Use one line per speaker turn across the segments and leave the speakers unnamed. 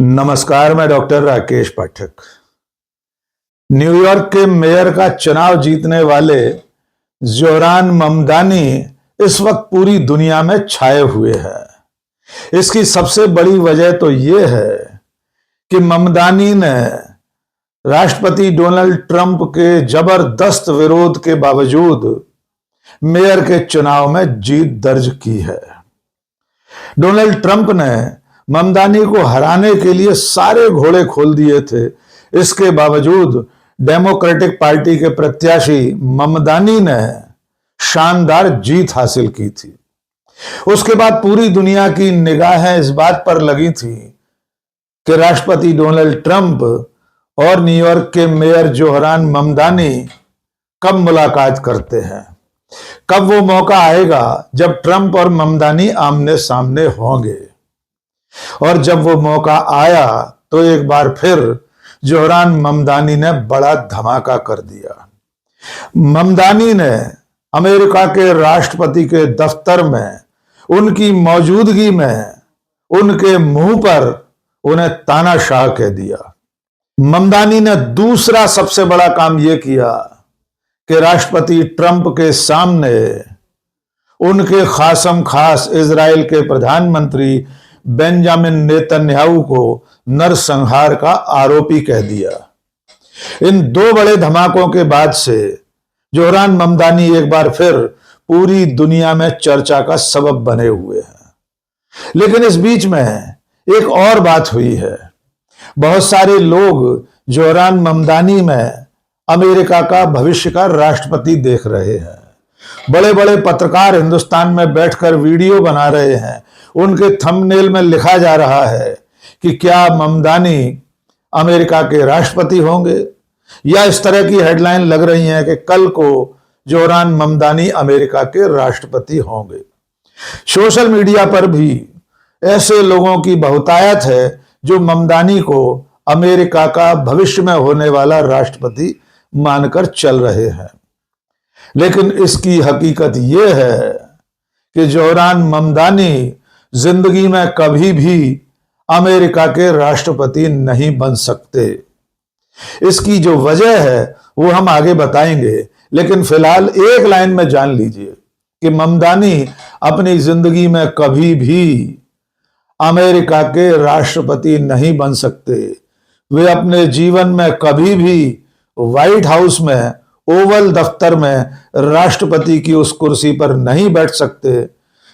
नमस्कार, मैं डॉक्टर राकेश पाठक। न्यूयॉर्क के मेयर का चुनाव जीतने वाले जोहरान ममदानी इस वक्त पूरी दुनिया में छाए हुए हैं। इसकी सबसे बड़ी वजह तो यह है कि ममदानी ने राष्ट्रपति डोनाल्ड ट्रंप के जबरदस्त विरोध के बावजूद मेयर के चुनाव में जीत दर्ज की है। डोनाल्ड ट्रंप ने ममदानी को हराने के लिए सारे घोड़े खोल दिए थे। इसके बावजूद डेमोक्रेटिक पार्टी के प्रत्याशी ममदानी ने शानदार जीत हासिल की थी। उसके बाद पूरी दुनिया की निगाहें इस बात पर लगी थी कि राष्ट्रपति डोनाल्ड ट्रंप और न्यूयॉर्क के मेयर जोहरान ममदानी कब मुलाकात करते हैं, कब वो मौका आएगा जब ट्रंप और ममदानी आमने सामने होंगे। और जब वो मौका आया तो एक बार फिर जोहरान ममदानी ने बड़ा धमाका कर दिया। ममदानी ने अमेरिका के राष्ट्रपति के दफ्तर में उनकी मौजूदगी में उनके मुंह पर उन्हें तानाशाह कह दिया। ममदानी ने दूसरा सबसे बड़ा काम यह किया कि राष्ट्रपति ट्रंप के सामने उनके खासम खास इजराइल के प्रधानमंत्री बेंजामिन नेतन्याहू को नरसंहार का आरोपी कह दिया। इन दो बड़े धमाकों के बाद से जोहरान ममदानी एक बार फिर पूरी दुनिया में चर्चा का सबब बने हुए हैं। लेकिन इस बीच में एक और बात हुई है। बहुत सारे लोग जोहरान ममदानी में अमेरिका का भविष्य का राष्ट्रपति देख रहे हैं। बड़े बड़े पत्रकार हिंदुस्तान में बैठकर वीडियो बना रहे हैं। उनके थंबनेल में लिखा जा रहा है कि क्या ममदानी अमेरिका के राष्ट्रपति होंगे, या इस तरह की हेडलाइन लग रही है कि कल को जोहरान ममदानी अमेरिका के राष्ट्रपति होंगे। सोशल मीडिया पर भी ऐसे लोगों की बहुतायत है जो ममदानी को अमेरिका का भविष्य में होने वाला राष्ट्रपति मानकर चल रहे हैं। लेकिन इसकी हकीकत यह है कि जोहरान ममदानी जिंदगी में कभी भी अमेरिका के राष्ट्रपति नहीं बन सकते। इसकी जो वजह है वो हम आगे बताएंगे, लेकिन फिलहाल एक लाइन में जान लीजिए कि ममदानी अपनी जिंदगी में कभी भी अमेरिका के राष्ट्रपति नहीं बन सकते। वे अपने जीवन में कभी भी व्हाइट हाउस में, ओवल दफ्तर में राष्ट्रपति की उस कुर्सी पर नहीं बैठ सकते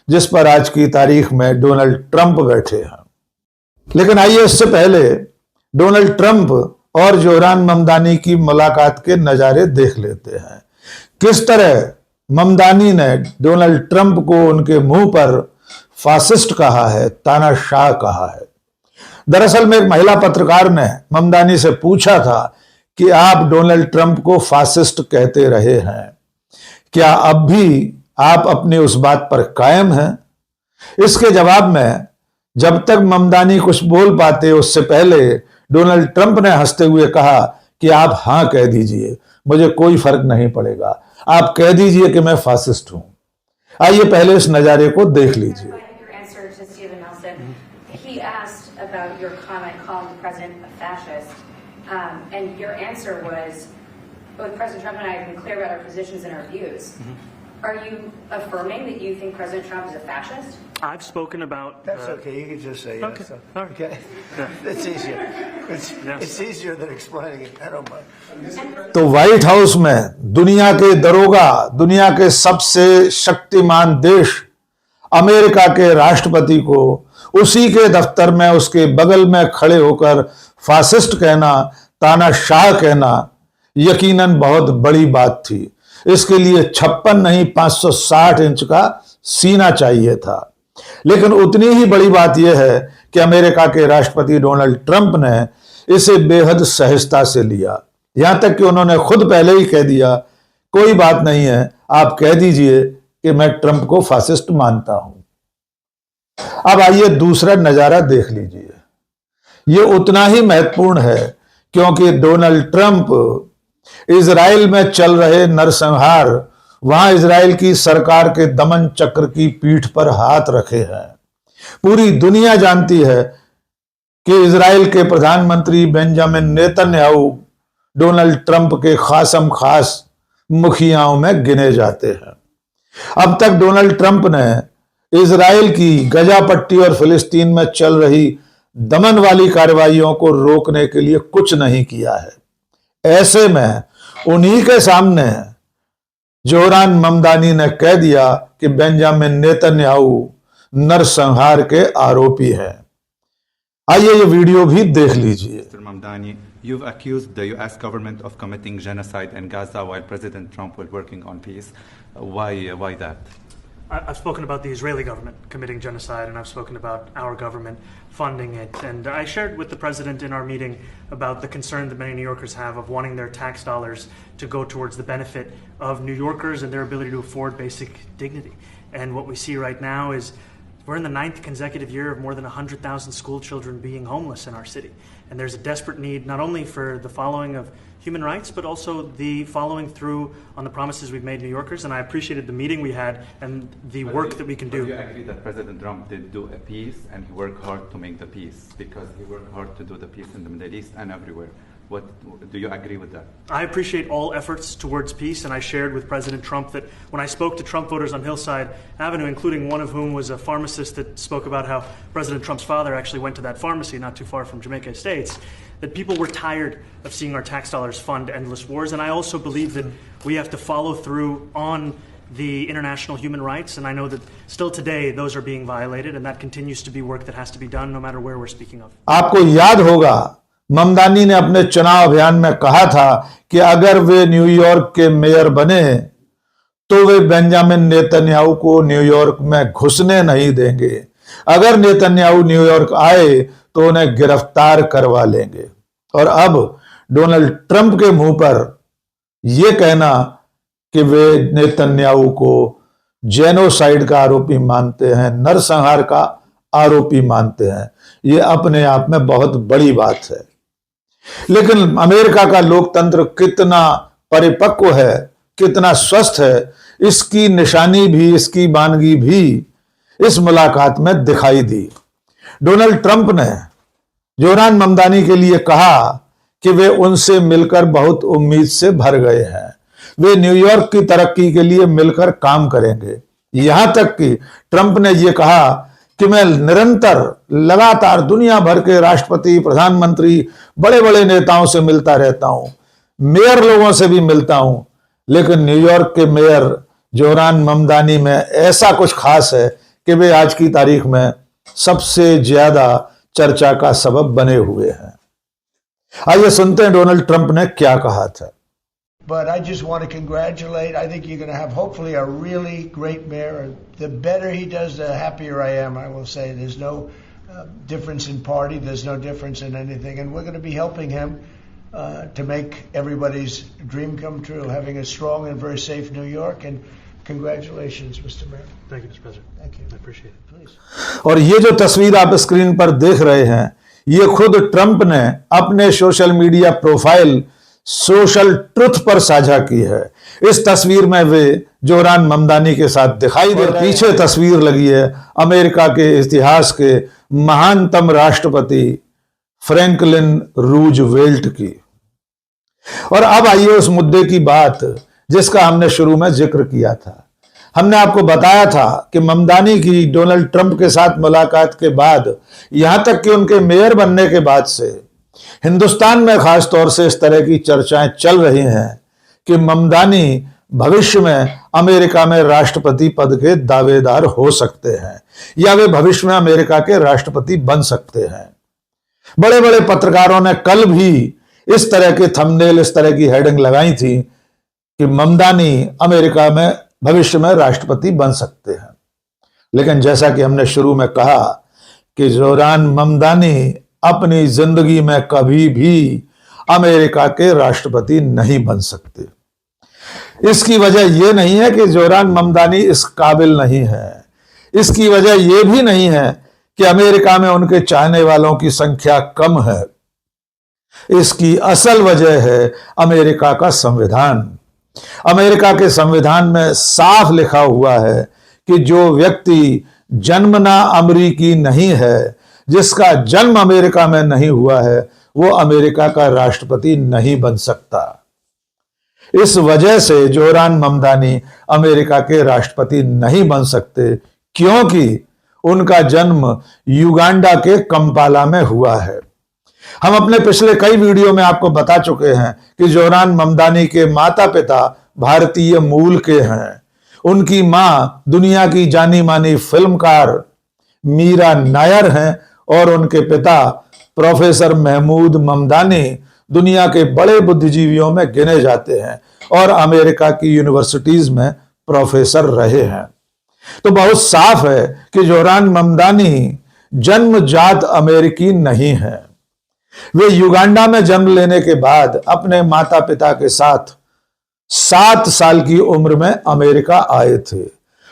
जिस पर आज की तारीख में डोनाल्ड ट्रंप बैठे हैं। लेकिन आइए इससे पहले डोनाल्ड ट्रंप और जोहरान ममदानी की मुलाकात के नजारे देख लेते हैं। किस तरह ममदानी ने डोनाल्ड ट्रंप को उनके मुंह पर फासिस्ट कहा है, तानाशाह कहा है। दरअसल में एक महिला पत्रकार ने ममदानी से पूछा था कि आप डोनाल्ड ट्रंप को फासिस्ट कहते रहे हैं, क्या अब भी आप अपनी उस बात पर कायम हैं? इसके जवाब में जब तक ममदानी कुछ बोल पाते उससे पहले डोनाल्ड ट्रंप ने हंसते हुए कहा कि आप हां कह दीजिए, मुझे कोई फर्क नहीं पड़ेगा, आप कह दीजिए कि मैं फासिस्ट हूं। आइए पहले इस नजारे को देख लीजिए।
And your answer was, both President Trump and I have been clear about our positions and our views. Are you affirming that you think President Trump is a fascist?
I've spoken about...
That's okay, you can just say yes.
Okay, all right.
Okay?
Yeah.
It's easier.
Yes.
It's easier than explaining it. I don't mind.
तो white house में दुनिया के दरोगा, दुनिया के सबसे शक्तिमान देश America के राष्ट्रपति को उसी के दफ्तर में उसके बगल में खड़े होकर फासिस्ट कहना, तानाशाह कहना यकीनन बहुत बड़ी बात थी। इसके लिए 56 नहीं 560 इंच का सीना चाहिए था। लेकिन उतनी ही बड़ी बात यह है कि अमेरिका के राष्ट्रपति डोनाल्ड ट्रंप ने इसे बेहद सहजता से लिया। यहां तक कि उन्होंने खुद पहले ही कह दिया, कोई बात नहीं है, आप कह दीजिए कि मैं ट्रंप को फासिस्ट मानता हूं। अब आइए दूसरा नजारा देख लीजिए। यह उतना ही महत्वपूर्ण है क्योंकि डोनाल्ड ट्रंप इजराइल में चल रहे नरसंहार, वहां इजराइल की सरकार के दमन चक्र की पीठ पर हाथ रखे हैं। पूरी दुनिया जानती है कि इजराइल के प्रधानमंत्री बेंजामिन नेतन्याहू डोनाल्ड ट्रंप के खासम खास मुखियाओं में गिने जाते हैं। अब तक डोनाल्ड ट्रंप ने इजराइल की गजा पट्टी और फिलिस्तीन में चल रही दमन वाली कार्रवाइयों को रोकने के लिए कुछ नहीं किया है। ऐसे में उन्हीं के सामने जोरान ममदानी ने कह दिया कि बेंजामिन नेतन्याहू नरसंहार के आरोपी हैं। आइए ये वीडियो भी देख लीजिए।
Mr. Mamdani, you've accused the U.S. government of committing genocide in Gaza while President Trump was working on peace. Why that?
I've spoken about the Israeli government committing genocide, and I've spoken about our government funding it. And I shared with the president in our meeting about the concern that many New Yorkers have of wanting their tax dollars to go towards the benefit of New Yorkers and their ability to afford basic dignity. And what we see right now is we're in the 9th consecutive year of more than 100,000 school children being homeless in our city. And there's a desperate need not only for the following of human rights, but also the following through on the promises we've made New Yorkers. And I appreciated the meeting we had and the work that we can do.
Do you agree that President Trump did do a peace and he worked hard to make the peace? Because he worked hard to do the peace in the Middle East and everywhere. Do you agree with that?
I appreciate all efforts towards peace, and I shared with President Trump that when I spoke to Trump voters on Hillside Avenue, including one of whom was a pharmacist that spoke about how President Trump's father actually went to that pharmacy not too far from Jamaica Estates, that people were tired of seeing our tax dollars fund endless wars. And I also believe that we have to follow through on the international human rights, and I know that still today those are being violated, and that continues to be work that has to be done no matter where we're speaking of.
आपको याद होगा ममदानी ने अपने चुनाव अभियान में कहा था कि अगर वे न्यूयॉर्क के मेयर बने तो वे बेंजामिन नेतन्याहू को न्यूयॉर्क में घुसने नहीं देंगे। अगर नेतन्याहू न्यूयॉर्क आए तो उन्हें गिरफ्तार करवा लेंगे। और अब डोनाल्ड ट्रंप के मुंह पर यह कहना कि वे नेतन्याहू को जेनोसाइड का आरोपी मानते हैं, नरसंहार का आरोपी मानते हैं, यह अपने आप में बहुत बड़ी बात है। लेकिन अमेरिका का लोकतंत्र कितना परिपक्व है, कितना स्वस्थ है, इसकी निशानी भी, इसकी बानगी भी इस मुलाकात में दिखाई दी। डोनाल्ड ट्रंप ने जोरान ममदानी के लिए कहा कि वे उनसे मिलकर बहुत उम्मीद से भर गए हैं। वे न्यूयॉर्क की तरक्की के लिए मिलकर काम करेंगे। यहां तक कि ट्रंप ने यह कहा कि मैं निरंतर लगातार दुनिया भर के राष्ट्रपति, प्रधानमंत्री, बड़े बड़े नेताओं से मिलता रहता हूं, मेयर लोगों से भी मिलता हूं, लेकिन न्यूयॉर्क के मेयर जोरान ममदानी में ऐसा कुछ खास है कि वे आज की तारीख में सबसे ज्यादा चर्चा का सबब बने हुए हैं। आइए सुनते हैं डोनाल्ड ट्रंप ने क्या कहा था।
But I just want to congratulate. I think you're going to have hopefully a really great mayor. The better he does, the happier I am. I will say there's no difference in party. There's no difference in anything. And we're going to be helping him to make everybody's dream come true, having a strong and very safe New York. And congratulations, Mr. Mayor.
Thank you, Mr. President.
Thank you.
I appreciate it.
Please.
और ये जो तस्वीर आप screen पर देख रहे हैं, ये खुद ट्रंप ने अपने social media profile social truth पर साझा की है। इस तस्वीर में वे जोरान ममदानी के साथ दिखाई दे रहे हैं। पीछे तस्वीर लगी है अमेरिका के इतिहास के महानतम राष्ट्रपति फ्रैंकलिन रूजवेल्ट की। और अब आइए उस मुद्दे की बात जिसका हमने शुरू में जिक्र किया था। हमने आपको बताया था कि ममदानी की डोनाल्ड ट्रंप के साथ मुलाकात के बाद, यहां तक कि उनके मेयर बनने के बाद से हिंदुस्तान में खास तौर से इस तरह की चर्चाएं चल रही हैं कि ममदानी भविष्य में अमेरिका में राष्ट्रपति पद के दावेदार हो सकते हैं या वे भविष्य में अमेरिका के राष्ट्रपति बन सकते हैं। बड़े बड़े पत्रकारों ने कल भी इस तरह के थंबनेल, इस तरह की हेडिंग लगाई थी कि ममदानी अमेरिका में भविष्य में राष्ट्रपति बन सकते हैं। लेकिन जैसा कि हमने शुरू में कहा कि जोरान ममदानी अपनी जिंदगी में कभी भी अमेरिका के राष्ट्रपति नहीं बन सकते। इसकी वजह यह नहीं है कि जोरान ममदानी इस काबिल नहीं है। इसकी वजह यह भी नहीं है कि अमेरिका में उनके चाहने वालों की संख्या कम है। इसकी असल वजह है अमेरिका का संविधान। अमेरिका के संविधान में साफ लिखा हुआ है कि जो व्यक्ति जन्मना अमरीकी नहीं है, जिसका जन्म अमेरिका में नहीं हुआ है वो अमेरिका का राष्ट्रपति नहीं बन सकता। इस वजह से जोहरान ममदानी अमेरिका के राष्ट्रपति नहीं बन सकते, क्योंकि उनका जन्म युगांडा के कंपाला में हुआ है। हम अपने पिछले कई वीडियो में आपको बता चुके हैं कि जोहरान ममदानी के माता पिता भारतीय मूल के हैं। उनकी मां दुनिया की जानी मानी फिल्मकार मीरा नायर हैं और उनके पिता प्रोफेसर महमूद ममदानी दुनिया के बड़े बुद्धिजीवियों में गिने जाते हैं और अमेरिका की यूनिवर्सिटीज में प्रोफेसर रहे हैं। तो बहुत साफ है कि जोहरान ममदानी जन्मजात अमेरिकी नहीं है। वे युगांडा में जन्म लेने के बाद अपने माता पिता के साथ 7 साल की उम्र में अमेरिका आए थे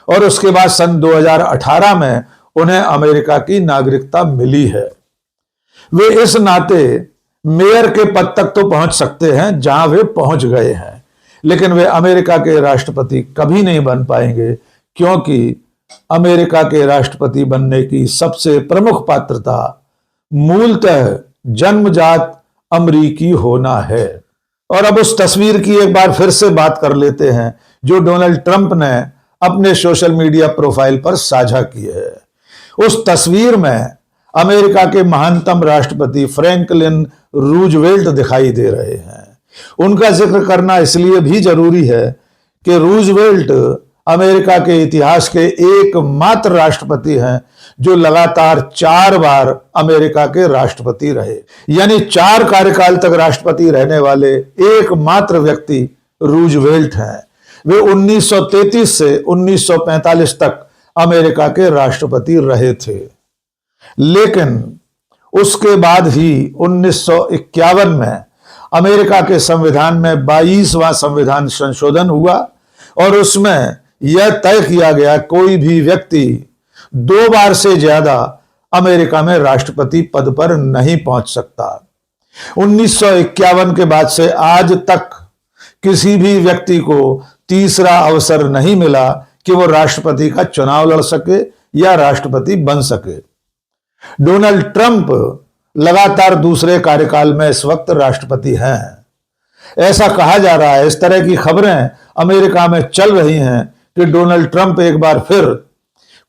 और उसके बाद सन 2018 में उन्हें अमेरिका की नागरिकता मिली है। वे इस नाते मेयर के पद तक तो पहुंच सकते हैं जहां वे पहुंच गए हैं, लेकिन वे अमेरिका के राष्ट्रपति कभी नहीं बन पाएंगे, क्योंकि अमेरिका के राष्ट्रपति बनने की सबसे प्रमुख पात्रता मूलतः जन्मजात अमरीकी होना है। और अब उस तस्वीर की एक बार फिर से बात कर लेते हैं जो डोनाल्ड ट्रंप ने अपने सोशल मीडिया प्रोफाइल पर साझा की है। उस तस्वीर में अमेरिका के महानतम राष्ट्रपति फ्रैंकलिन रूजवेल्ट दिखाई दे रहे हैं। उनका जिक्र करना इसलिए भी जरूरी है कि रूजवेल्ट अमेरिका के इतिहास के एकमात्र राष्ट्रपति हैं जो लगातार 4 बार अमेरिका के राष्ट्रपति रहे, यानी 4 कार्यकाल तक राष्ट्रपति रहने वाले एकमात्र व्यक्ति रूजवेल्ट हैं। वे 1933 से 1945 तक अमेरिका के राष्ट्रपति रहे थे, लेकिन उसके बाद ही 1951 में अमेरिका के संविधान में 22वां संविधान संशोधन हुआ और उसमें यह तय किया गया कोई भी व्यक्ति 2 बार से ज्यादा अमेरिका में राष्ट्रपति पद पर नहीं पहुंच सकता। 1951 के बाद से आज तक किसी भी व्यक्ति को तीसरा अवसर नहीं मिला कि वो राष्ट्रपति का चुनाव लड़ सके या राष्ट्रपति बन सके। डोनाल्ड ट्रंप लगातार दूसरे कार्यकाल में इस वक्त राष्ट्रपति हैं। ऐसा कहा जा रहा है, इस तरह की खबरें अमेरिका में चल रही हैं कि डोनाल्ड ट्रंप एक बार फिर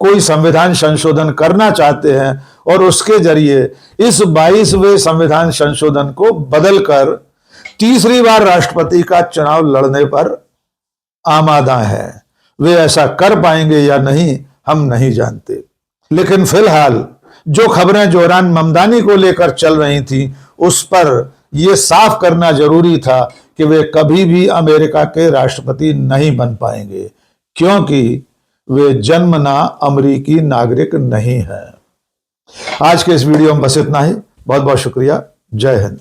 कोई संविधान संशोधन करना चाहते हैं और उसके जरिए इस 22वें संविधान संशोधन को बदलकर तीसरी बार राष्ट्रपति का चुनाव लड़ने पर आमादा है। वे ऐसा कर पाएंगे या नहीं हम नहीं जानते, लेकिन फिलहाल जो खबरें जोहरान ममदानी को लेकर चल रही थी उस पर यह साफ करना जरूरी था कि वे कभी भी अमेरिका के राष्ट्रपति नहीं बन पाएंगे, क्योंकि वे जन्मना अमेरिकी नागरिक नहीं है। आज के इस वीडियो में बस इतना ही। बहुत बहुत शुक्रिया। जय हिंद।